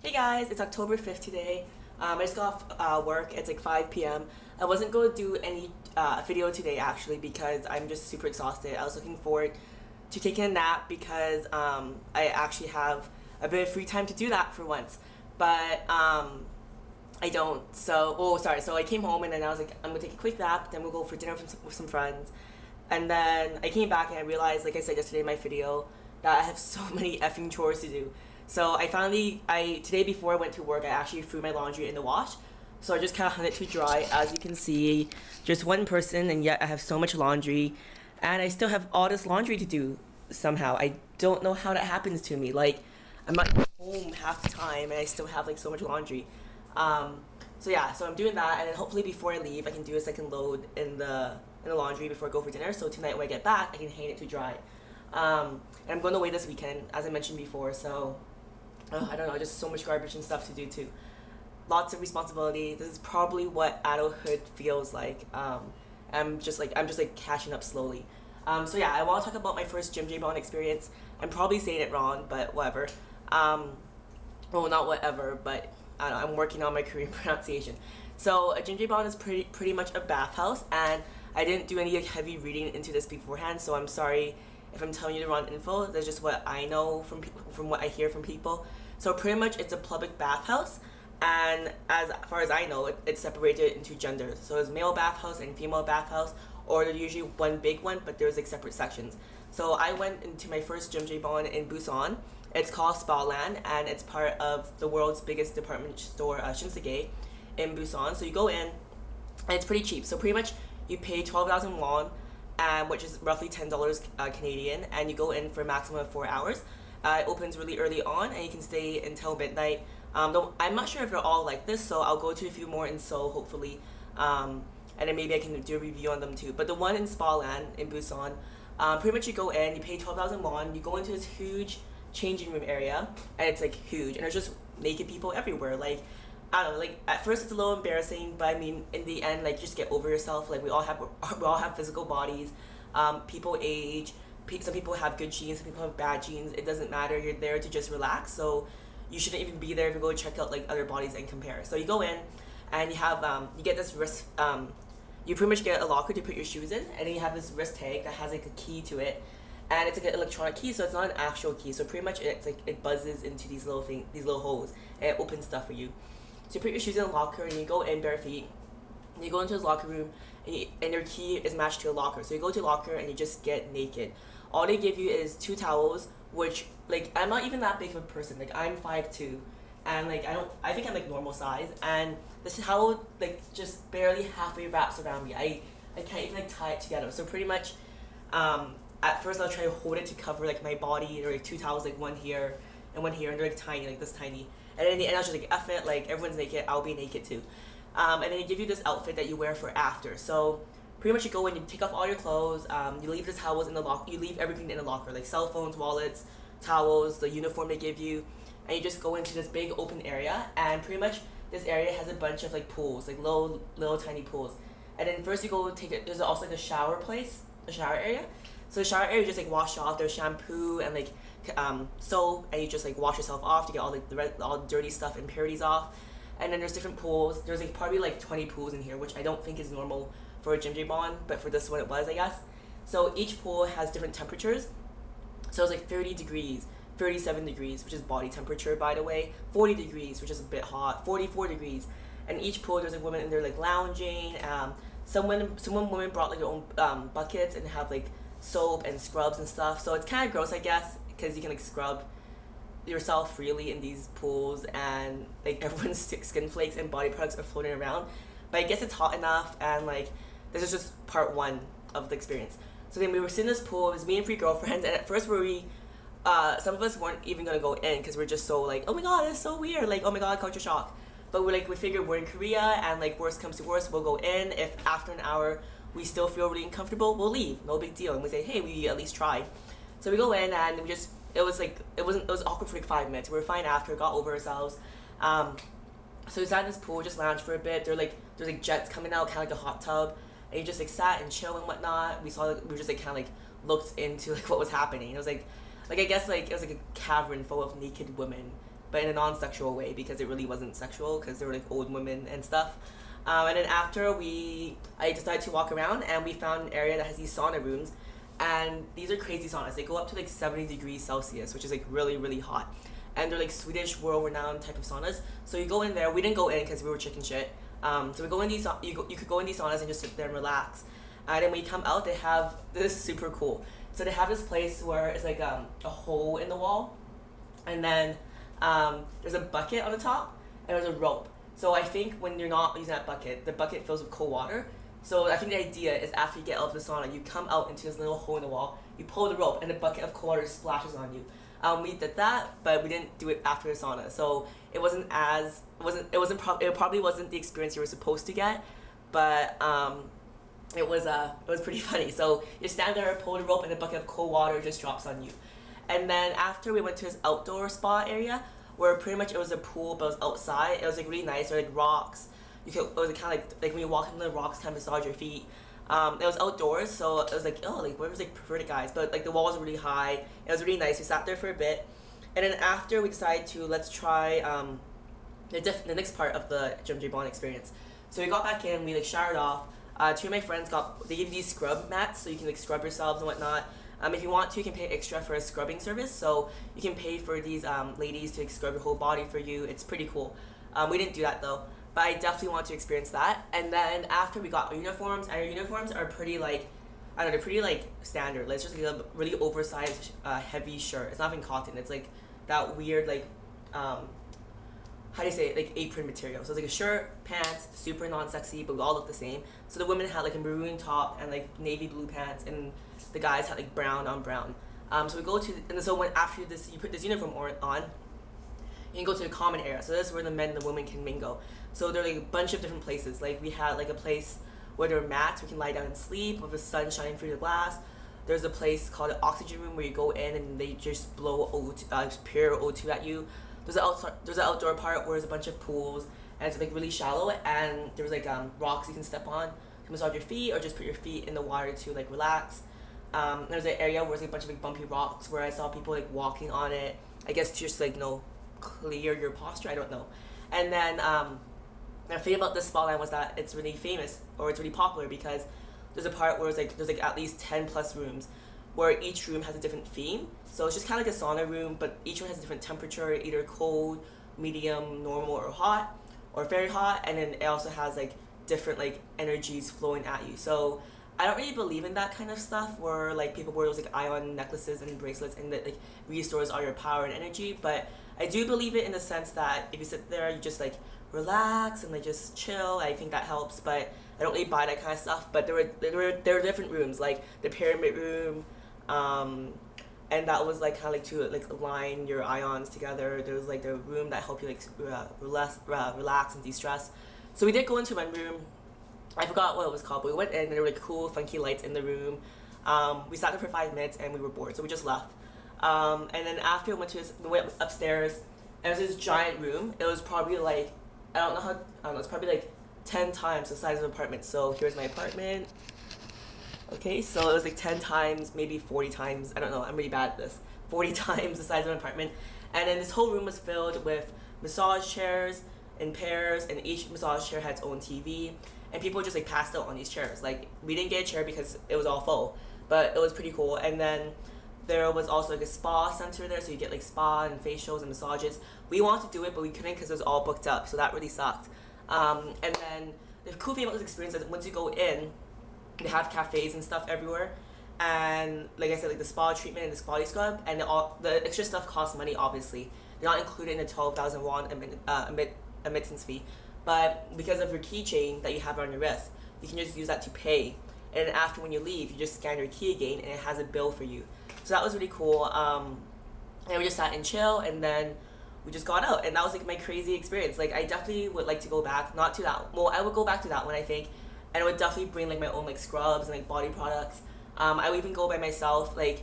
Hey guys, it's October 5th today. I just got off work. It's like 5 p.m. I wasn't going to do any video today actually because I'm just super exhausted. I was looking forward to taking a nap because I actually have a bit of free time to do that for once. But I don't. So I came home and then I was like, I'm going to take a quick nap, then we'll go for dinner with some friends. And then I came back and I realized, like I said yesterday in my video, that I have so many effing chores to do. So today before I went to work, I actually threw my laundry in the wash. So I just kind of hung it to dry. As you can see, just one person, and yet I have so much laundry. And I still have all this laundry to do somehow. I don't know how that happens to me. Like, I'm not home half the time and I still have like so much laundry. So I'm doing that, and then hopefully before I leave, I can do a second load in the laundry before I go for dinner. So tonight when I get back, I can hang it to dry. And I'm going away this weekend, as I mentioned before, so I don't know, just so much garbage and stuff to do too. Lots of responsibility. This is probably what adulthood feels like. I'm just like catching up slowly. I want to talk about my first Jimjilbang experience. I'm probably saying it wrong, but whatever. Well, not whatever, but I don't know, I'm working on my Korean pronunciation. So a Jimjilbang is pretty much a bathhouse, and I didn't do any heavy reading into this beforehand, so I'm sorry if I'm telling you the wrong info. That's just what I know from what I hear from people. So pretty much it's a public bathhouse, and as far as I know, it's separated into genders. So there's male bathhouse and female bathhouse, or there's usually one big one, but there's like separate sections. So I went into my first Jimjilbang in Busan. It's called Spaland, and it's part of the world's biggest department store, Shinsegae, in Busan. So you go in, and it's pretty cheap. So pretty much you pay 12,000 won, which is roughly $10 Canadian, and you go in for a maximum of 4 hours. It opens really early on, and you can stay until midnight. Though I'm not sure if they're all like this, so I'll go to a few more in Seoul, hopefully, and then maybe I can do a review on them too. But the one in Spaland in Busan, pretty much you go in, you pay 12,000 won, you go into this huge changing room area, and it's like huge, and there's just naked people everywhere. Like, I don't know, like at first it's a little embarrassing, but I mean in the end, like, just get over yourself. Like we all have physical bodies. People age. Some people have good genes, some people have bad genes. It doesn't matter. You're there to just relax. So you shouldn't even be there to go check out like other bodies and compare. So you go in, and you have you get this wrist. You pretty much get a locker to put your shoes in, and then you have this wrist tag that has like a key to it, and it's like an electronic key, so it's not an actual key. So pretty much it's like it buzzes into these little holes, and it opens stuff for you. So you put your shoes in the locker, and you go in bare feet. And you go into his locker room, and your key is matched to a locker. So you go to a locker, and you just get naked. All they give you is 2 towels, which, like, I'm not even that big of a person. Like, I'm 5'2", and like I think I'm like normal size. And this towel like just barely halfway wraps around me. I can't even like tie it together. So pretty much, at first I'll try to hold it to cover like my body. There are like 2 towels, like one here and one here, and they're like tiny, like this tiny. And then in the end I was just like, F it, like everyone's naked, I'll be naked too. And then they give you this outfit that you wear for after. So pretty much you go in, you take off all your clothes, you leave the towels in the locker, you leave everything in the locker, like cell phones, wallets, towels, the uniform they give you, and you just go into this big open area, and pretty much this area has a bunch of like pools, like little tiny pools. And then first you go take it, there's also like a shower place, a shower area. So the shower area, you just like wash off, there's shampoo and like soap, and you just like wash yourself off to get all like all the dirty stuff, impurities off. And then there's different pools. There's like probably like 20 pools in here, which I don't think is normal for a Jimjilbang, but for this one it was, I guess. So each pool has different temperatures. So it's like 30 degrees, 37 degrees, which is body temperature, by the way, 40 degrees, which is a bit hot, 44 degrees. And each pool, there's like women in there like lounging. Some women brought like their own buckets and have like soap and scrubs and stuff. So it's kind of gross, I guess, because you can like scrub yourself freely in these pools, and like everyone's skin flakes and body products are floating around. But I guess it's hot enough, and like this is just part 1 of the experience. So then we were sitting in this pool. It was me and 3 girlfriends, and at first some of us weren't even gonna go in because we're just so like, oh my god, it's so weird, like oh my god, culture shock. But we figured we're in Korea, and like worst comes to worst, we'll go in. If after an hour we still feel really uncomfortable, we'll leave, no big deal. And we say, hey, we at least tried. So we go in, and it was awkward for like 5 minutes. We were fine after, got over ourselves. So we sat in this pool, just lounged for a bit. There's like jets coming out, kind of like a hot tub, and you just like sat and chill and whatnot. We were just like kind of like looked into like what was happening. It was like I guess like it was like a cavern full of naked women but in a non-sexual way because it really wasn't sexual because they were like old women and stuff. And then after I decided to walk around and we found an area that has these sauna rooms, and these are crazy saunas. They go up to like 70 degrees Celsius, which is like really really hot, and they're like Swedish world-renowned type of saunas. So you go in there. We didn't go in because we were chicken shit. So we go in these. You could go in these saunas and just sit there and relax. And then when you come out, they have this is super cool. So they have this place where it's like a hole in the wall, and then there's a bucket on the top, and there's a rope. So I think when you're not using that bucket, the bucket fills with cold water. So I think the idea is after you get out of the sauna, you come out into this little hole in the wall, you pull the rope, and the bucket of cold water splashes on you. We did that, but we didn't do it after the sauna, so it probably wasn't the experience you were supposed to get, but it was pretty funny. So you stand there, pull the rope, and a bucket of cold water just drops on you. And then after we went to this outdoor spa area, where pretty much it was a pool, but it was outside. It was like really nice. There were like rocks. It was kind of like when you walk into the rocks, kind of massage your feet. It was outdoors, so it was like, oh, like where was like perverted guys? But like the walls were really high. It was really nice. We sat there for a bit, and then after we decided to let's try the next part of the Jimjilbang experience. So we got back in. We like showered off. Two of my friends they give you these scrub mats so you can like scrub yourselves and whatnot. If you want to, you can pay extra for a scrubbing service. So you can pay for these ladies to like, scrub your whole body for you. It's pretty cool. We didn't do that though, but I definitely want to experience that. And then after we got our uniforms, and our uniforms are pretty like, I don't know, they're pretty like standard. Like, it's just like a really oversized, heavy shirt. It's not even cotton. It's like that weird like, how do you say it? Like apron material. So it's like a shirt, pants, super non-sexy, but we all look the same. So the women had like a maroon top and like navy blue pants, and the guys had like brown on brown. So we go to, and so when after this, you put this uniform on, you can go to the common area. So this is where the men and the women can mingle. So there are like a bunch of different places. Like we had like a place where there are mats, we can lie down and sleep with the sun shining through the glass. There's a place called the oxygen room where you go in and they just blow O2, pure O2 at you. There's an outdoor part where there's a bunch of pools, and it's like really shallow, and there's like rocks you can step on to massage your feet, or just put your feet in the water to like relax. There's an area where there's like a bunch of like bumpy rocks where I saw people like walking on it, I guess to just like clear your posture, I don't know. And then the thing about this spa line was that it's really famous, or it's really popular, because there's a part where there's like at least 10 plus rooms where each room has a different theme. So it's just kind of like a sauna room, but each one has a different temperature, either cold, medium, normal, or hot, or very hot. And then it also has like different like energies flowing at you. So I don't really believe in that kind of stuff where like people wear those like ion necklaces and bracelets and that like restores all your power and energy. But I do believe it in the sense that if you sit there, you just like relax and like just chill. I think that helps, but I don't really buy that kind of stuff. But there were different rooms, like the pyramid room, and that was like kind of like to like align your ions together. There was like the room that helped you like relax and de-stress. So we did go into one room. I forgot what it was called, but we went in and there were like cool funky lights in the room. We sat there for 5 minutes and we were bored, so we just left. And then after we went upstairs, and it was this giant room. It was probably like, I don't know, it's probably like 10 times the size of an apartment. So here's my apartment. Okay, so it was like 10 times, maybe 40 times, I don't know, I'm really bad at this, 40 times the size of an apartment. And then this whole room was filled with massage chairs in pairs, and each massage chair had its own TV, and people just like passed out on these chairs. Like, we didn't get a chair because it was all full, but it was pretty cool. And then there was also like a spa center there, so you get like spa and facials and massages. We wanted to do it, but we couldn't because it was all booked up, so that really sucked. And then the cool thing about this experience is once you go in, they have cafes and stuff everywhere, and like I said, like the spa treatment and the body scrub, and the extra stuff costs money. Obviously, they're not included in the 12,000 won admittance fee, but because of your keychain that you have on your wrist, you can just use that to pay. And then after, when you leave, you just scan your key again, and it has a bill for you. So that was really cool. And we just sat and chill, and then we just got out, and that was like my crazy experience. Like, I definitely would like to go back, not to that. Well, I would go back to that one, I think. And I would definitely bring like my own like scrubs and like body products. I would even go by myself. Like,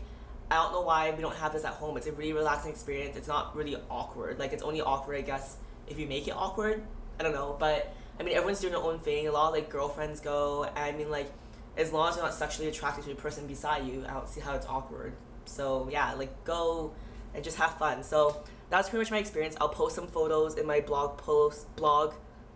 I don't know why we don't have this at home. It's a really relaxing experience. It's not really awkward. Like, it's only awkward, I guess, if you make it awkward. I don't know, but I mean, everyone's doing their own thing. A lot of like girlfriends go. And I mean, like, as long as you're not sexually attracted to the person beside you, I don't see how it's awkward. So yeah, like, go and just have fun. So that's pretty much my experience. I'll post some photos in my blog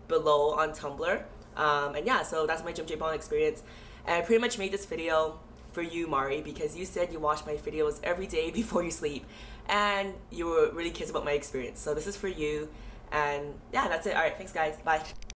below on Tumblr. And yeah, so that's my Jimjilbang experience. And I pretty much made this video for you, Mari, because you said you watch my videos every day before you sleep, and you were really curious about my experience. So this is for you. And yeah, that's it. All right, thanks guys. Bye.